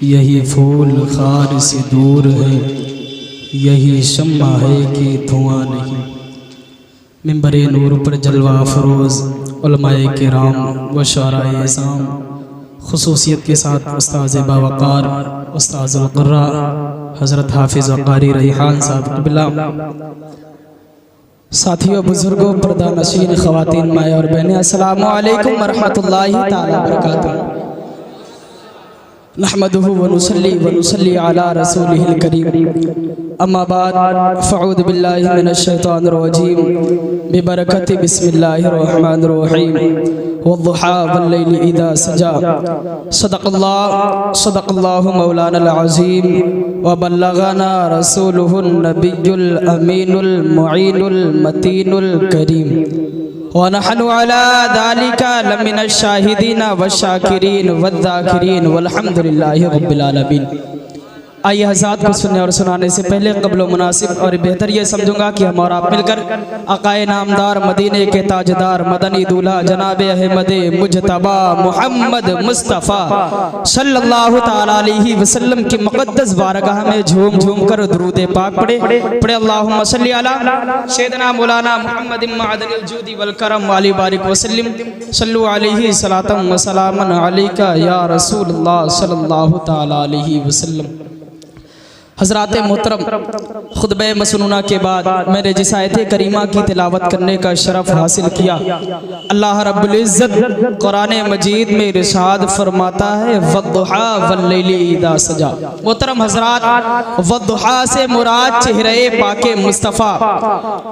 यही फूल खार से दूर है, यही शम्मा है कि धुआं नहीं। मिंबरे नूर पर जलवा फरोज़ उलमाए किराम व शुअराए इज़ाम, खुसूसियत के साथ उस्ताज़ बावक़ार उस्ताज़ अल-क़ुर्रा हज़रत हाफिज़ क़ारी रैहान साहब क़िबला, साथियों बुज़ुर्गों पर्दा नशीन ख़वातीन माए और बहनें, अस्सलामु अलैकुम व रहमतुल्लाहि ताला व बरकातुहू। नहमदुहु व नुसल्ली अला रसूलिहिल करीम, अम्मा बाद फ़अऊज़ु बिल्लाहि मिनश शैतानिर रजीम, बिबरकति बिस्मिल्लाहिर रहमानिर रहीम, वद्दुहा वल्लैलि इज़ा सजा, सदक़ल्लाहु मौलानल अज़ीम व बल्लगना रसूलुहुन नबियुल अमीनुल मुईनुल मतीनुल करीम, व नहनु अला ज़ालिका लमिनश शाहिदीन व शाकिरीन व ज़ाकिरीन वल्हम्दुलिल्लाहि रब्बिल आलमीन। आइए हज़रात को सुनने और सुनाने से पहले क़ब्ल मुनासिब और बेहतर ये समझूंगा कि हम और आप मिलकर आक़ाए नामदार मदीने के ताजदार मदनी दूल्हा जनाब अहमद मुजतबा मोहम्मद मुस्तफ़ा सल्लल्लाहु ताला अलैहि वसल्लम की मुक़द्दस बारगाह में झूम झूम कर दुरूद पाक पढ़े अल्लाहुम्मा सल्ली अला सय्यिदना मौलाना मुहम्मद मअदनिल जूदी वल करम वाली बारिक वसल्लम सल्लु अलैहि सलातम व सलामन अलैका या रसूलल्लाह सल्लल्लाहु ताला अलैहि वसल्लम। हज़रात मोहतरम, खुतबे मसनूना के बाद मैंने जिस आयत करीमा की तिलावत करने का शरफ हासिल किया, अल्लाह रब्बुल इज़्ज़त कुरान मजीद में इरशाद फरमाता है वद्दुहा वल्लैलि इज़ा सजा। मोहतरम हज़रात, वद्दुहा से मुराद चेहरे पाके मुस्तफ़ा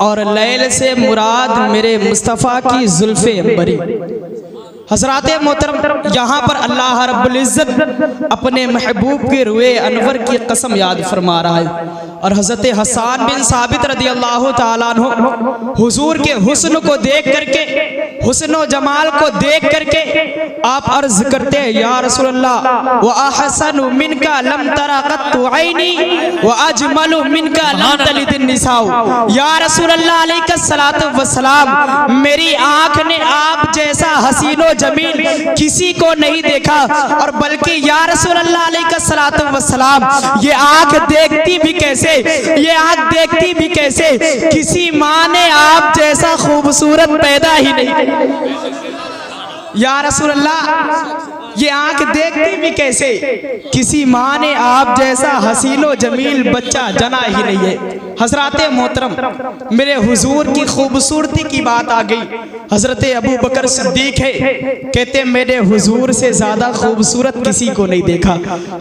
और लैल से मुराद मेरे मुस्तफ़ा की जुल्फ़े अंबरी। हज़रात मोहतरम, यहाँ पर अल्लाह रब्बुल इज़्ज़त अपने महबूब के रुए अनवर की कसम याद फरमा रहा है और हज़रत हसन बिन साबित रज़ी अल्लाह ताला अन्हु हुजूर के हुस्न को देख करके, हुस्न व जमाल को देख करके आप अर्ज करते हैं या रसूलल्लाह व अहसनु मिनका लम तरा कत्तु ऐनी व अजमलु मिनका लम तलिदिन निसाउ। या रसूलल्लाह अलैहिस्सलातु वस्सलाम, मेरी आँख ने आप जैसा हसीनो जमील किसी को नहीं देखा, और बल्कि या रसूलल्लाह अलैहिस्सलातु वस्सलाम, ये आँख देखती भी कैसे, ये आँख देखती भी कैसे, किसी माँ ने आप जैसा खूबसूरत पैदा ही नहीं। या रसूलल्लाह, ये आँख देखती भी कैसे, किसी माँ ने आप जैसा हसीनो जमील बच्चा जना ही नहीं है। हज़रात मोहतरम, मेरे हुजूर की खूबसूरती की बात आ गई। हज़रत अबू बकर सिद्दीक है, कहते मेरे हुजूर से ज़्यादा खूबसूरत किसी को नहीं देखा।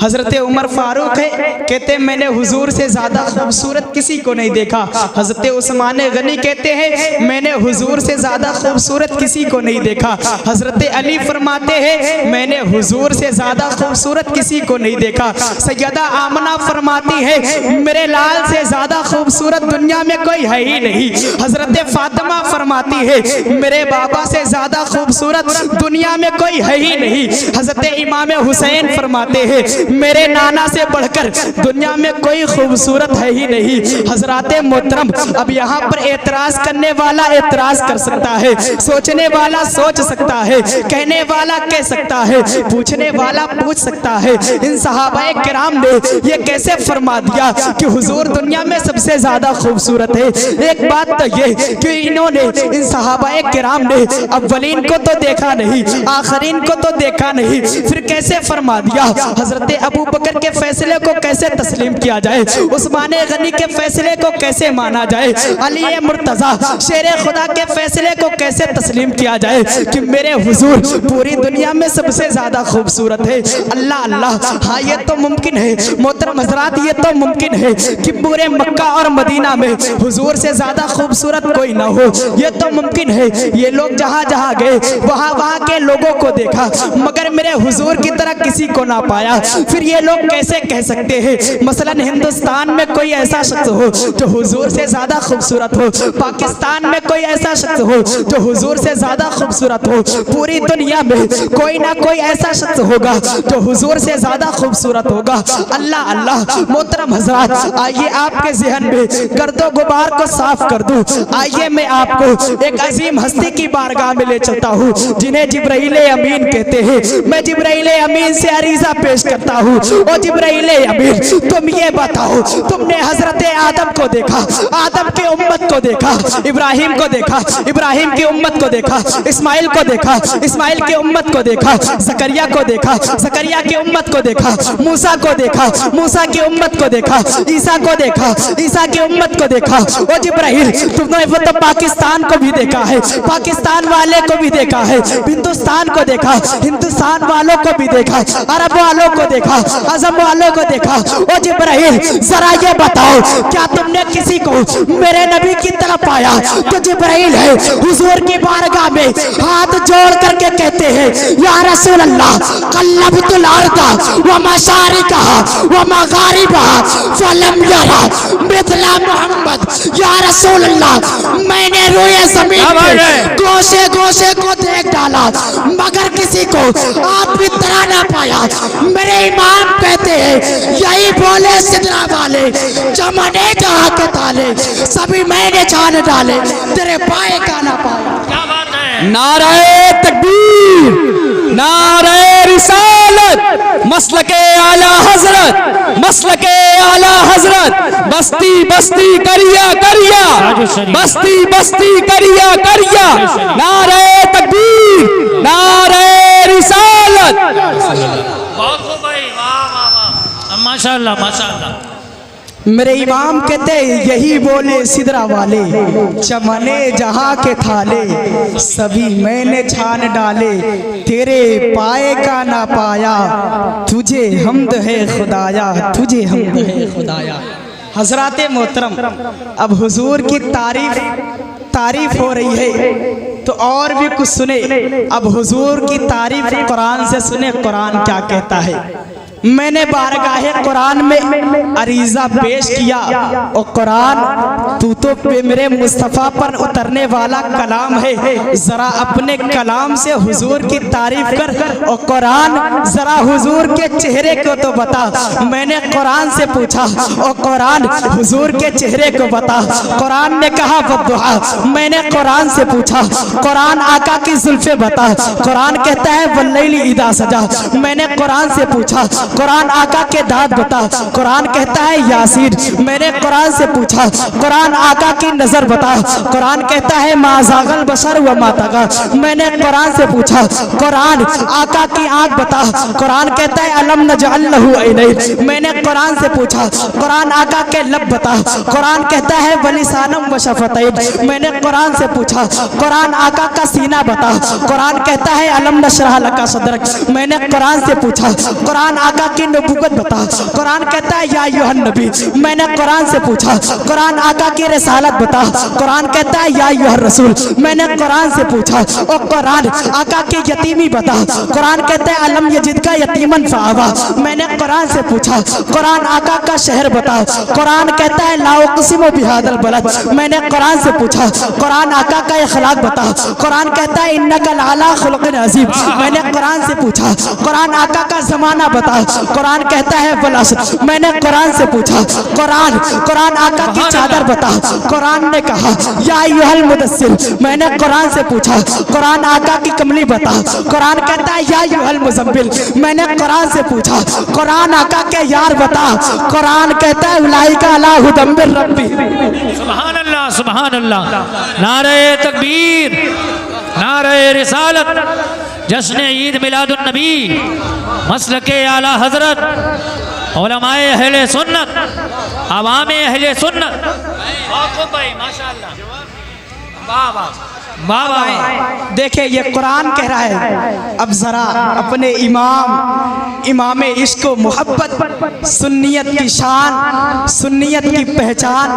हज़रत उमर फारूक है, कहते मैंने हुजूर से ज़्यादा खूबसूरत किसी को नहीं देखा। हज़रत उस्मान गनी कहते हैं मैंने हुजूर से ज़्यादा खूबसूरत किसी को नहीं देखा। हज़रत अली फरमाते हैं मैंने हुजूर से ज़्यादा खूबसूरत किसी को नहीं देखा। सैयदा आमना फरमाती है मेरे लाल से ज़्यादा खूबसूरत दुनिया में कोई है ही नहीं। हज़रत फातिमा फरमाती है मेरे बाबा से ज़्यादा खूबसूरत दुनिया में कोई है ही नहीं। हज़रत इमाम हुसैन फरमाते हैं मेरे नाना से बढ़कर दुनिया में कोई खूबसूरत है ही नहीं। हज़रात मोहतरम, अब यहाँ पर एतराज़ करने वाला एतराज़ कर सकता है, सोचने वाला सोच सकता है, कहने वाला कह सकता है, पूछने वाला पूछ सकता है इन सहाबाए किराम ने ये कैसे फरमा दिया कि हुजूर दुनिया में सबसे ज्यादा खूबसूरत है। एक बात तो ये कि इन्होंने इन सहाबाए किराम ने अव्वलीन को तो देखा नहीं, आखरीन को तो देखा नहीं, फिर कैसे फरमा दिया। हजरत अबू बकर के फैसले को कैसे तस्लीम किया जाए, उस्मान गनी के फैसले को कैसे माना जाए, अली मुर्तजा शेर खुदा के फैसले को कैसे तस्लीम किया जाए कि मेरे हुजूर पूरी दुनिया में सबसे ज्यादा खूबसूरत है। अल्लाह अल्लाह, हाँ ये तो मुमकिन है मोहतरम हज़रात, ये तो मुमकिन है कि पूरे मक्का और मदीना में हुजूर से ज्यादा खूबसूरत कोई ना हो। ये तो मुमकिन है, ये लोग जहाँ जहाँ गए वहाँ वहाँ के लोगों को देखा मगर मेरे हुजूर की तरह किसी को ना पाया। फिर ये लोग कैसे कह सकते हैं मसलन हिंदुस्तान में कोई ऐसा शख्स हो जो हुजूर से ज्यादा खूबसूरत हो, पाकिस्तान में कोई ऐसा शख्स हो जो हुजूर से ज्यादा खूबसूरत हो, पूरी दुनिया में कोई ना कोई ऐसा शख्स होगा जो हुजूर से ज्यादा खूबसूरत होगा। अल्लाह अल्लाह। मोहतरम हजरात, आइए आपके ज़हन में गर्दो गुबार को साफ कर दूं। आइए मैं आपको एक अजीम हस्ती की बारगाह में ले चलता हूँ जिन्हें जिब्राइल अमीन कहते हैं। मैं जिब्राइल अमीन से अरीजा पेश करता हूँ। ओ जिब्राइल अमीन, तुम ये बताओ, तुमने हजरत आदम को देखा, आदम की उम्मत को देखा, इब्राहिम को देखा, इब्राहिम की उम्मत को देखा, इस्माइल को देखा, इस्माइल की उम्मत को देखा, जकरिया को देखा, जकरिया की उम्मत को देखा, मूसा को देखा, मूसा की उम्मत को देखा, ईसा को देखा, ईसा की उम्मत को देखा। ओ जिब्राइल, तुमने तो पाकिस्तान को भी देखा है, पाकिस्तान वाले को भी देखा है, हिंदुस्तान को देखा, हिंदुस्तान वालों को भी देखा, अरब वालों को देखा, अजम वालों को देखा। ओ जिब्राइल, जरा ये बताओ, क्या तुमने किसी को मेरे नबी की तरफ पाया? तो जिब्राइल है हुजूर की बारगाह में हाथ जोड़ करके कहते हैं, या रसूल अल्लाह, कल्लबतुल अर्दा व मशारिकहा व मगारिबहा फलम यरा मिथला मोहम्मद। या रसूल अल्लाह, मैंने रोए ज़मीन पे गोशे गोशे को देख डाला, मगर किसी को आप भी तरह ना पाया। मेरे इमाम कहते हैं, यही बोले सिदरा वाले, चमने जहाँ के ताले, सभी मैंने जान डाले, तेरे पाए का ना पाया। क्या बात है? नारे तकबीर, नारे रिसालत, मसलके आला हजरत, मसलके आला हजरत, बस्ती बस्ती करिया करिया, बस्ती बस्ती करिया करिया, नारे तकबीर, नारे रिसालत। बहुत खूब भाई, वाह वाह वाह, माशाअल्लाह माशाअल्लाह। मेरे इमाम कहते यही बोले सिदरा वाले, चमने जहाँ के थाले, सभी मैंने छान डाले, तेरे पाए का ना पाया, तुझे हमद है खुदाया, तुझे हमद है खुदाया। हजराते मोहतरम, अब हुजूर की तारीफ हो रही है तो और भी कुछ सुने। अब हुजूर की तारीफ कुरान से सुने, कुरान क्या कहता है। मैंने बारगाहे कुरान में अरीजा पेश किया और कुरान तू तो मेरे मुस्तफ़ा पर उतरने वाला कलाम है, जरा अपने कलाम से हुजूर की तारीफ कर और कुरान जरा हुजूर के चेहरे को तो बता। मैंने कुरान से पूछा और कुरान हुजूर के चेहरे को बता। कुरान ने कहा वद्दुहा। मैंने कुरान से पूछा, कुरान आका की जुल्फे बता। कुरान कहता है वल्लैली इदा सजा। मैंने कुरान से पूछा, कुरान आका के दांत बता। कुरान कहता है यासीन। मैंने कुरान से पूछा, कुरान आका की नजर बता। कुरान कहता है माज़ागल बसर व मा तगा। मैंने कुरान से पूछा, कुरान आका की आंख बता। कुरान कहता है अलम नजअल लहू ऐनैन। मैंने कुरान से पूछा, कुरान आका के लब बता। कुरान कहता है वलिसानम व शफतैन। मैंने कुरान से पूछा, कुरान आका का सीना बता। कुरान कहता है अलम नशरह लका सदरक। मैंने कुरान से पूछा, कुरान आका की नबूवत बता। कुरान कहता है या अय्युहन नबी। मैंने कुरान से पूछा, कुरान आका की रिसालत बता। कुरान कहता है या अय्युहर रसूल। मैंने कुरान से पूछा और कुरान आका की यतीमी बता। कुरान कहता है अलम यजिद का यतीमन फ़आवा। मैंने कुरान से पूछा, कुरान आका का शहर बता। कुरान कहता है ला उक़सिमु बिहादल बलद। मैंने कुरान से पूछा, कुरान आका का इखलाक बता। कुरान कहता है इन्नका लअला खुलुक़िन अज़ीम। मैंने कुरान से पूछा, कुरान आका का ज़माना बता। कुरान कहता है वलअस्र। मैंने कुरान से पूछा, कुरान आका की चादर बता। कुरान ने कहा या अय्युहल मुदस्सिर। मैंने कुरान से पूछा, कुरान आका की कमली बता। कुरान कहता है या अय्युहल मुज़म्मिल। मैंने कुरान से पूछा, कुरान आका के यार बता। कुरान कहता है उलाइका अला हुदम मिर रब्बी। सुभान अल्लाह सुभान अल्लाह। नारे तकबीर, नारे रिसालत, जश्न ईद मिलादुन नबी, मसलके आला हजरत, उलमाए अहले सुन्नत, अवामे अहले सुन्नत। भाई माशाअल्लाह, वाह वाह वाह वाह। देखिए ये कुरान कह रहा है। अब जरा अपने इमाम इमाम इश्क व मोहब्बत, सुन्नियत की शान, सुन्नियत की पहचान,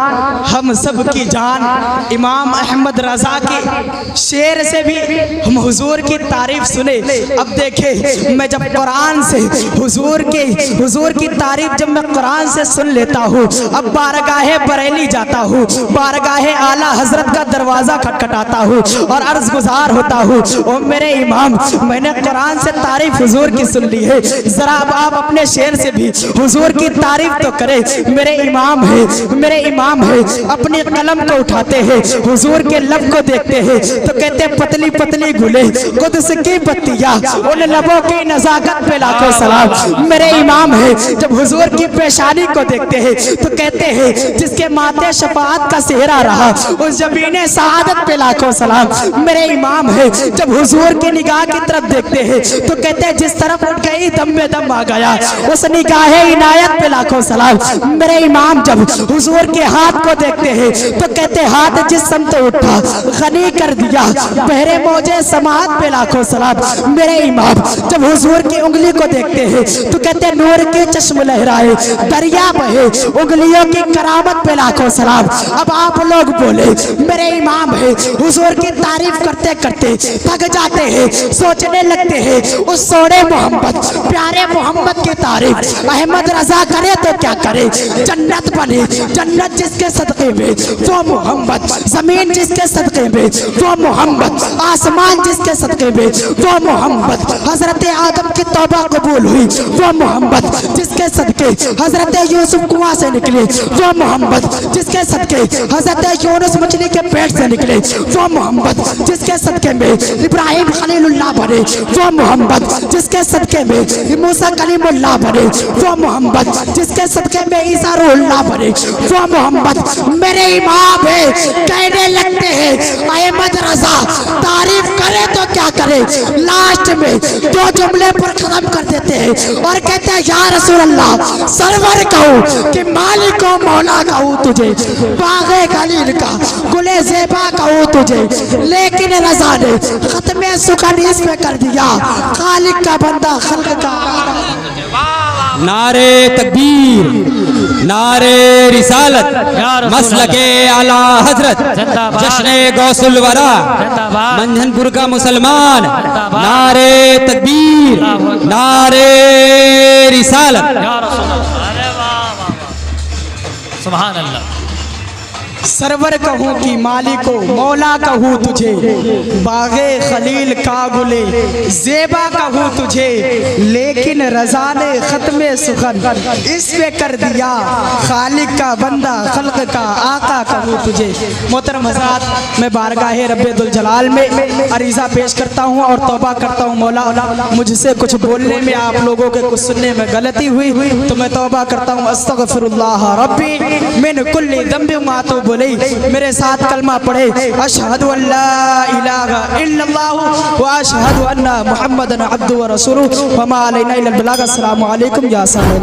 हम सब की जान। इमाम अहमद रजा के शेर से भी हम हुजूर की तारीफ सुने। अब देखे मैं जब कुरान से हुजूर की तारीफ जब मैं कुरान से सुन लेता हूँ, अब बारगाहे बरेली जाता हूँ, बारगाहे आला हजरत का दरवाजा खटखटाता हूँ और अर्ज गुजार होता हूँ, ओ मेरे इमाम, मैंने कुरान से तारीफ हुजूर की सुन ली है, जरा अब आप अपने शेर से भी हुजूर की तारीफ तो करें। मेरे इमाम है, मेरे इमाम है, अपने कलम को उठाते हैं, हुजूर के लब को देखते हैं तो कहते पतली पतली गुले कुद्स की बत्तियां, उन लबों की नजाकत पे लाखों सलाम। मेरे इमाम है, जब हुजूर की पेशानी को देखते हैं तो कहते हैं जिसके माथे शफाअत का सेहरा रहा उस जबीने सआदत पे लाखों सलाम। मेरे इमाम है, जब हुजूर की निगाह की तरफ देखते हैं तो कहते हैं जिस तरफ उठ गई दम में दम आ गया उस निगाह इनायत पे लाखों सलाम। मेरे इमाम जब हुजूर के हाथ को देखते हैं तो कहते हाथ जिस समत उठा गनी कर दिया बहरे मौजे समात पे लाखों सलाम। मेरे इमाम जब हुजूर की उंगली को देखते हैं तो कहते नूर के चश्म लहराए दरिया बहे उंगलियों की करामत पे लाखों सलाम। अब आप लोग बोले मेरे इमाम है, हुजूर की तारीफ करते करते थक जाते हैं, सोचने लगते हैं उस सोने मोहम्मद प्यारे मोहम्मद की तारीफ अहमद रजा करे तो क्या करे। जन्नत बने, जन्नत जिसके सदके में वो मोहम्मद, जमीन जिसके सदके में वो मोहम्मद, आसमान जिसके सदके में वो मोहम्मद, हजरत आदम की तौबा कबूल हुई वो मोहम्मद, जिसके सदके हजरत यूसुफ कुआं से निकले वो मोहम्मद, जिसके सदके हजरत यूनुस मछली के पेट से निकले वो मोहम्मद, जिसके सदके में इब्राहिम खलीलुल्लाह बने वो मोहम्मद, जिसके सदके में मूसा कलीमुल्लाह बने वो मोहम्मद, जिसके सदके में ईसा रूहुल्लाह बने वो मोहम्मद। मेरे इमाम है, कहने लगते हैं अहमद रजा तारीफ करे तो क्या करे, लास्ट में दो जुमले पर खत्म कर देते हैं और कहते हैं या रसूल अल्लाह सरवर कहूँ कि मालिक व मौला कहूँ तुझे, बागे खलील का गुले ज़ेबा कहूँ तुझे, लेकिन रजा ने खत्मे सुखनीस में कर दिया खालिक का बंदा खल्क का। नारे तकबीर, नारे रिसालत, मसलके आला हजरत, जश्ने गौसुल वरा, मंझनपुर का मुसलमान। नारे तकबीर, नारे रिसालत। सुभान अल्लाह। सरवर कहूँ कि मालिको मौला कहूँ तुझे, बागे खलील का गुले ज़ेबा कहूँ तुझे, लेकिन रजा ने खत्मे सुखन इस पे कर दिया खालिक का बंदा खल्क का आका कहूँ तुझे। मोहतरम हज़रात, मैं बारगाहे रब्बे दुल जलाल में अरीज़ा पेश करता हूँ और तौबा करता हूँ मौला मुझसे कुछ बोलने में आप लोगों के कुछ सुनने में गलती हुई तो मैं तौबा करता हूँ। अस्तगफिरुल्लाह रब्बी मिन कुल्ली ज़ंबि मा तूबु इलैह। मेरे साथ कलमा पढ़े अशहदु अल्ला इलाहा इल्लल्लाह व अशहदु अन्ना मुहम्मदन अब्दुहु व रसूलुहु व मा अलैना इल्लल बलाग। अस्सलामु अलैकुम या साहिल।